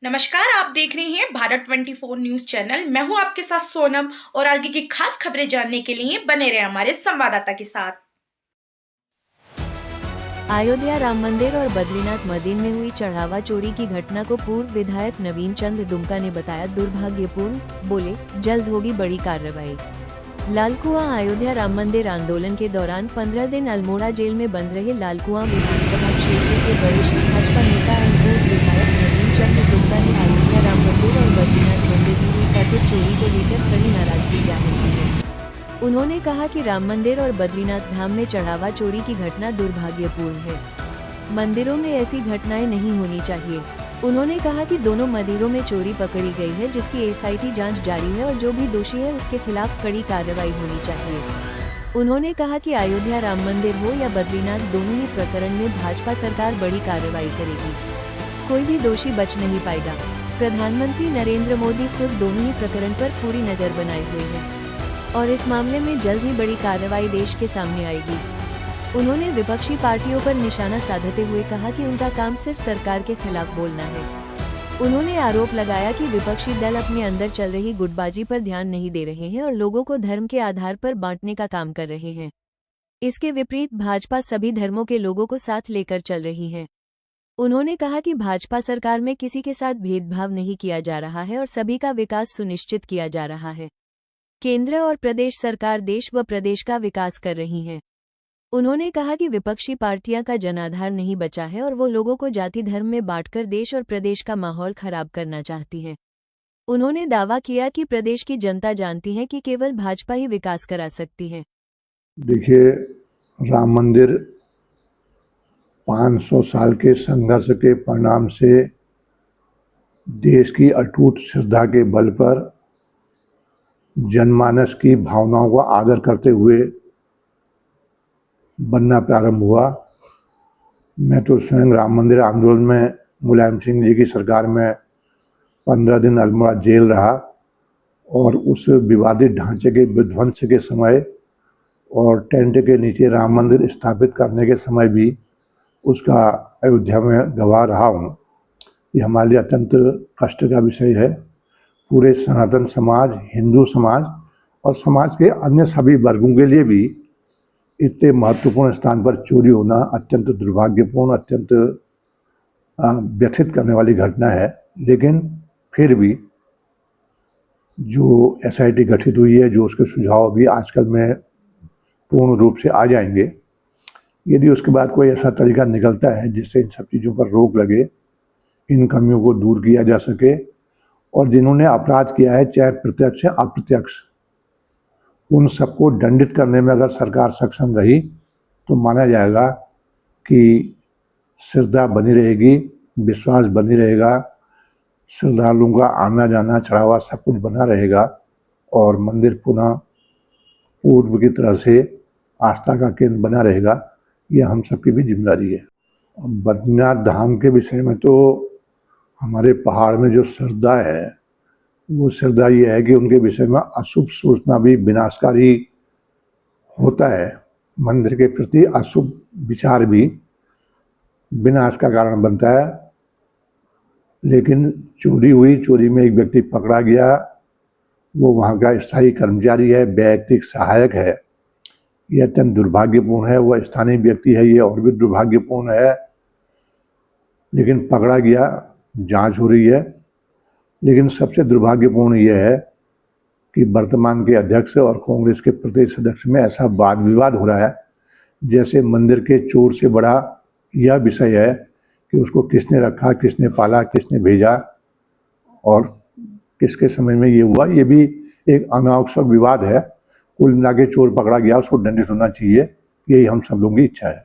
नमस्कार, आप देख रहे हैं भारत 24 न्यूज़ चैनल। मैं हूं आपके साथ सोनम और आगे की खास खबरें जानने के लिए बने रहे हमारे संवाददाता के साथ। अयोध्या राम मंदिर और बद्रीनाथ मंदिर में हुई चढ़ावा चोरी की घटना को पूर्व विधायक नवीन चंद्र दुमका ने बताया दुर्भाग्यपूर्ण। बोले, जल्द होगी बड़ी कार्रवाई। लालकुआं अयोध्या राम मंदिर आंदोलन के दौरान 15 दिन अल्मोड़ा जेल में बंद रहे लालकुआं विधानसभा क्षेत्र के वरिष्ठ भाजपा नेता और पूर्व विधायक नवीन चंद्र दुमका ने अयोध्या राम मंदिर और बद्रीनाथ मंदिर की हुई कथित चोरी को लेकर कड़ी नाराजगी जाहिर की है। उन्होंने कहा कि राम मंदिर और बद्रीनाथ धाम में चढ़ावा चोरी की घटना दुर्भाग्यपूर्ण है। मंदिरों में ऐसी घटनाएं नहीं होनी चाहिए। उन्होंने कहा कि दोनों मंदिरों में चोरी पकड़ी गई है, जिसकी एसआईटी जांच जारी है और जो भी दोषी है उसके खिलाफ कड़ी कार्रवाई होनी चाहिए। उन्होंने कहा कि अयोध्या राम मंदिर हो या बद्रीनाथ, दोनों ही प्रकरण में भाजपा सरकार बड़ी कार्रवाई करेगी। कोई भी दोषी बच नहीं पाएगा। प्रधानमंत्री नरेंद्र मोदी खुद दोनों ही प्रकरण पर पूरी नजर बनाए हुए हैं और इस मामले में जल्द ही बड़ी कार्रवाई देश के सामने आएगी। उन्होंने विपक्षी पार्टियों पर निशाना साधते हुए कहा कि उनका काम सिर्फ सरकार के खिलाफ बोलना है। उन्होंने आरोप लगाया कि विपक्षी दल अपने अंदर चल रही गुटबाजी पर ध्यान नहीं दे रहे हैं और लोगों को धर्म के आधार पर बांटने का काम कर रहे हैं। इसके विपरीत भाजपा सभी धर्मों के लोगों को साथ लेकर चल रही है। उन्होंने कहा कि भाजपा सरकार में किसी के साथ भेदभाव नहीं किया जा रहा है और सभी का विकास सुनिश्चित किया जा रहा है। केंद्र और प्रदेश सरकार देश व प्रदेश का विकास कर रही है। उन्होंने कहा कि विपक्षी पार्टियां का जनाधार नहीं बचा है और वो लोगों को जाति धर्म में बांटकर देश और प्रदेश का माहौल खराब करना चाहती है। उन्होंने दावा किया कि प्रदेश की जनता जानती है कि केवल भाजपा ही विकास करा सकती है। देखिए, राम मंदिर 500 साल के संघर्ष के परिणाम से देश की अटूट श्रद्धा के बल पर जनमानस की भावनाओं का आदर करते हुए बनना प्रारंभ हुआ। मैं तो स्वयं राम मंदिर आंदोलन में मुलायम सिंह जी की सरकार में 15 दिन अल्मोड़ा जेल रहा और उस विवादित ढांचे के विध्वंस के समय और टेंट के नीचे राम मंदिर स्थापित करने के समय भी उसका अयोध्या में गवाह रहा हूँ। ये हमारे लिए अत्यंत कष्ट का विषय है। पूरे सनातन समाज, हिंदू समाज और समाज के अन्य सभी वर्गों के लिए भी इतने महत्वपूर्ण स्थान पर चोरी होना अत्यंत दुर्भाग्यपूर्ण, अत्यंत व्यथित करने वाली घटना है। लेकिन फिर भी जो एसआईटी गठित हुई है, जो उसके सुझाव भी आजकल में पूर्ण रूप से आ जाएंगे, यदि उसके बाद कोई ऐसा तरीका निकलता है जिससे इन सब चीज़ों पर रोक लगे, इन कमियों को दूर किया जा सके और जिन्होंने अपराध किया है, चाहे प्रत्यक्ष या अप्रत्यक्ष, उन सबको दंडित करने में अगर सरकार सक्षम रही तो माना जाएगा कि श्रद्धा बनी रहेगी, विश्वास बनी रहेगा, श्रद्धालुओं का आना जाना, चढ़ावा सब कुछ बना रहेगा और मंदिर पुनः पूर्व की तरह से आस्था का केंद्र बना रहेगा। यह हम सबकी भी जिम्मेदारी है। बद्रीनाथ धाम के विषय में तो हमारे पहाड़ में जो श्रद्धा है, वो श्रद्धा ये है कि उनके विषय में अशुभ सोचना भी विनाशकारी होता है। मंदिर के प्रति अशुभ विचार भी विनाश का कारण बनता है। लेकिन चोरी हुई, चोरी में एक व्यक्ति पकड़ा गया, वो वहाँ का स्थायी कर्मचारी है, वैयक्तिक सहायक है। ये अत्यंत दुर्भाग्यपूर्ण है। वह स्थानीय व्यक्ति है, ये और भी दुर्भाग्यपूर्ण है। लेकिन पकड़ा गया, जांच हो रही है। लेकिन सबसे दुर्भाग्यपूर्ण यह है कि वर्तमान के अध्यक्ष और कांग्रेस के प्रदेश अध्यक्ष में ऐसा वाद विवाद हो रहा है जैसे मंदिर के चोर से बड़ा यह विषय है कि उसको किसने रखा, किसने पाला, किसने भेजा और किसके समय में ये हुआ। ये भी एक अनावश्यक विवाद है। कुल मिला के चोर पकड़ा गया, उसको दंडित होना चाहिए। यही हम सब लोगों की इच्छा है।